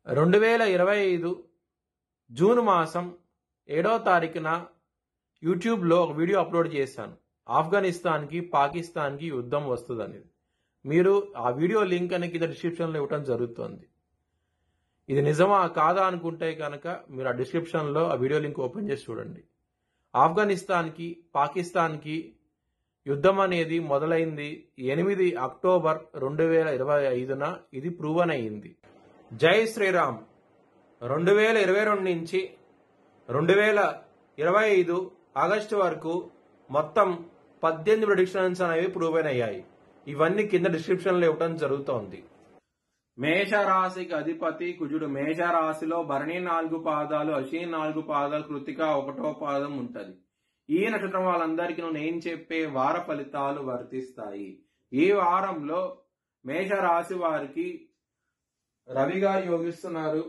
2025 June మాసం 7వ తారీఖున యూట్యూబ్లో ఒక వీడియో అప్లోడ్ చేశాను. ఆఫ్ఘనిస్తాన్కి పాకిస్తాన్కి యుద్ధం వస్తుందని. మీరు ఆ వీడియో లింక్ అని కింద డిస్క్రిప్షన్లో ఇవ్వడం జరుగుతుంది. ఇది నిజమా కాదా అనుకుంటే కనుక మీరు ఆ డిస్క్రిప్షన్లో ఆ వీడియో లింక్ ఓపెన్ చేసి చూడండి. ఆఫ్ఘనిస్తాన్కి పాకిస్తాన్కి యుద్ధం అనేది మొదలైంది 8 అక్టోబర్ 2025న. ఇది ప్రూవన్ అయింది. జై శ్రీరామ్. 2022 నుంచి 2025 ఆగస్టు వరకు మొత్తం 18 ప్రెడిక్షన్స్ అనేవి ప్రూవన్ అయ్యాయి. ఇవన్నీ కింద డిస్క్రిప్షన్లో ఇవ్వడం జరుగుతోంది. మేషరాశికి అధిపతి కుజుడు. మేషరాశిలో భరణి 4 పాదాలు, అశ్విని 4 పాదాలు, కృతిక 1వ పాదం ఉంటది. ఈ నక్షత్రం వాళ్ళందరికీ నేను చెప్పే వార ఫలితాలు వర్తిస్తాయి. ఈ వారంలో మేషరాశి వారికి రవి గారు యోగిస్తున్నారు.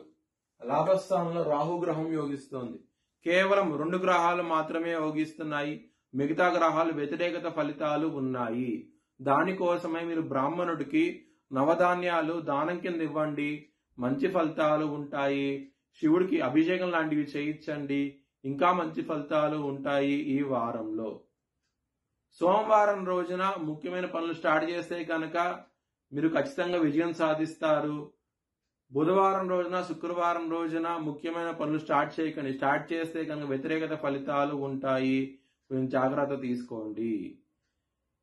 లాభస్థానంలో రాహుగ్రహం యోగిస్తోంది. కేవలం 2 గ్రహాలు మాత్రమే యోగిస్తున్నాయి. మిగతా గ్రహాలు వ్యతిరేకత ఫలితాలు ఉన్నాయి. దానికోసమే మీరు బ్రాహ్మణుడికి నవధాన్యాలు దానం కింద ఇవ్వండి, మంచి ఫలితాలు ఉంటాయి. శివుడికి అభిషేకం లాంటివి చేయించండి, ఇంకా మంచి ఫలితాలు ఉంటాయి. ఈ వారంలో సోమవారం రోజున ముఖ్యమైన పనులు స్టార్ట్ చేస్తే కనుక మీరు ఖచ్చితంగా విజయం సాధిస్తారు. బుధవారం రోజున, శుక్రవారం రోజున ముఖ్యమైన పనులు స్టార్ట్ చేయకండి. స్టార్ట్ చేస్తే కనుక వ్యతిరేకత ఫలితాలు ఉంటాయి. కొంచెం జాగ్రత్త తీసుకోండి.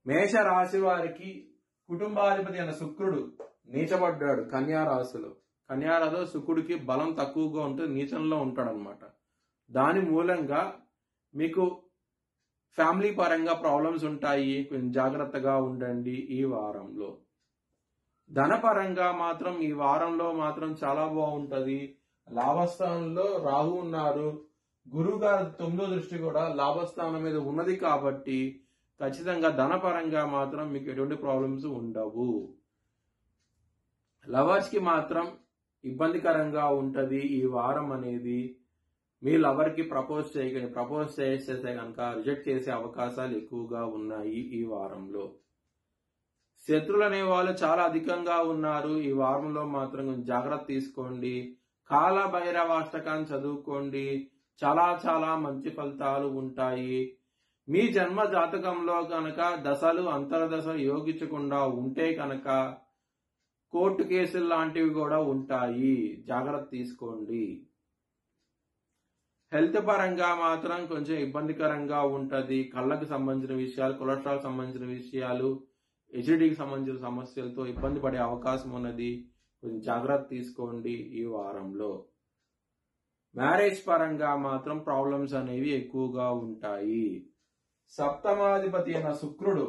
మేష రాశి వారికి కుటుంబాధిపతి అయిన శుక్రుడు నీచబడ్డాడు కన్యారాశిలో. కన్యారాశిలో శుక్రుడికి బలం తక్కువగా ఉంటుంది, నీచంలో ఉంటాడనమాట. దాని మూలంగా మీకు ఫ్యామిలీ పరంగా ప్రాబ్లమ్స్ ఉంటాయి. కొంచెం జాగ్రత్తగా ఉండండి ఈ వారంలో. ధనపరంగా మాత్రం ఈ వారంలో మాత్రం చాలా బాగుంటది. లాభస్థానంలో రాహు ఉన్నారు. గురువు గారి 9వ దృష్టి కూడా లాభస్థానం మీద ఉన్నది కాబట్టి ఖచ్చితంగా ధనపరంగా మాత్రం మీకు ఎటువంటి ప్రాబ్లమ్స్ ఉండవు. లవర్స్ కి మాత్రం ఇబ్బందికరంగా ఉంటది ఈ వారం అనేది. మీ లవర్ కి ప్రపోజ్ చేయకండి. ప్రపోజ్ చేస్తే కనుక రిజెక్ట్ చేసే అవకాశాలు ఎక్కువగా ఉన్నాయి ఈ వారంలో. శత్రువులు అనే వాళ్ళు చాలా అధికంగా ఉన్నారు. ఈ వారంలో మాత్రం జాగ్రత్త తీసుకోండి. కాల భైరవాష్టకాన్ని చదువుకోండి. చాలా చాలా మంచి ఫలితాలు ఉంటాయి. మీ జన్మ జాతకంలో కనుక దశలు అంతర్దశలు యోగించకుండా ఉంటే కనుక కోర్టు కేసులు లాంటివి కూడా ఉంటాయి. జాగ్రత్త తీసుకోండి. హెల్త్ పరంగా మాత్రం కొంచెం ఇబ్బందికరంగా ఉంటది. కళ్ళకు సంబంధించిన విషయాలు, కొలెస్ట్రాల్ సంబంధించిన విషయాలు, ఎసిడిటీకి సంబంధించిన సమస్యలతో ఇబ్బంది పడే అవకాశం ఉన్నది. కొంచెం జాగ్రత్త తీసుకోండి ఈ వారంలో. మ్యారేజ్ పరంగా మాత్రం ప్రాబ్లమ్స్ అనేవి ఎక్కువగా ఉంటాయి. సప్తమాధిపతి అయిన శుక్రుడు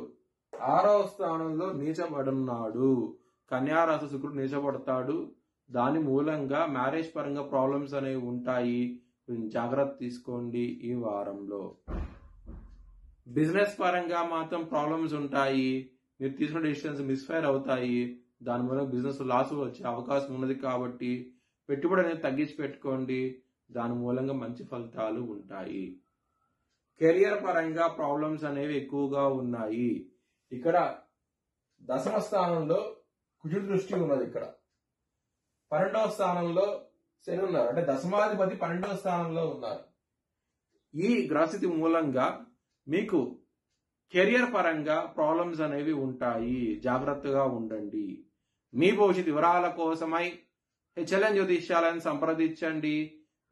6వ స్థానంలో నీచబడున్నాడు. కన్యారాశి శుక్రుడు నీచబడతాడు. దాని మూలంగా మ్యారేజ్ పరంగా ప్రాబ్లమ్స్ అనేవి ఉంటాయి. కొంచెం జాగ్రత్త తీసుకోండి ఈ వారంలో. బిజినెస్ పరంగా మాత్రం ప్రాబ్లమ్స్ ఉంటాయి. మీరు తీసుకున్న డిసిషన్స్ మిస్ఫైర్ అవుతాయి. దాని మూలంగా బిజినెస్ లాస్ వచ్చే అవకాశం ఉన్నది కాబట్టి పెట్టుబడి అనేది తగ్గించి పెట్టుకోండి. దాని మూలంగా మంచి ఫలితాలు ఉంటాయి. కెరియర్ పరంగా ప్రాబ్లమ్స్ అనేవి ఎక్కువగా ఉన్నాయి. ఇక్కడ 10వ స్థానంలో కుజుడి దృష్టి ఉన్నది. ఇక్కడ 12వ స్థానంలో శని ఉన్నారు. అంటే దశమాధిపతి 12వ స్థానంలో ఉన్నారు. ఈ గ్రహస్థితి మూలంగా మీకు కెరియర్ పరంగా ప్రాబ్లమ్స్ అనేవి ఉంటాయి. జాగ్రత్తగా ఉండండి. మీ భవిష్యత్ వివరాల కోసమై హెచ్ఎల్ఎన్ జ్యోతిష్యాలను సంప్రదించండి.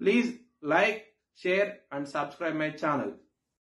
Please like, share and subscribe my channel.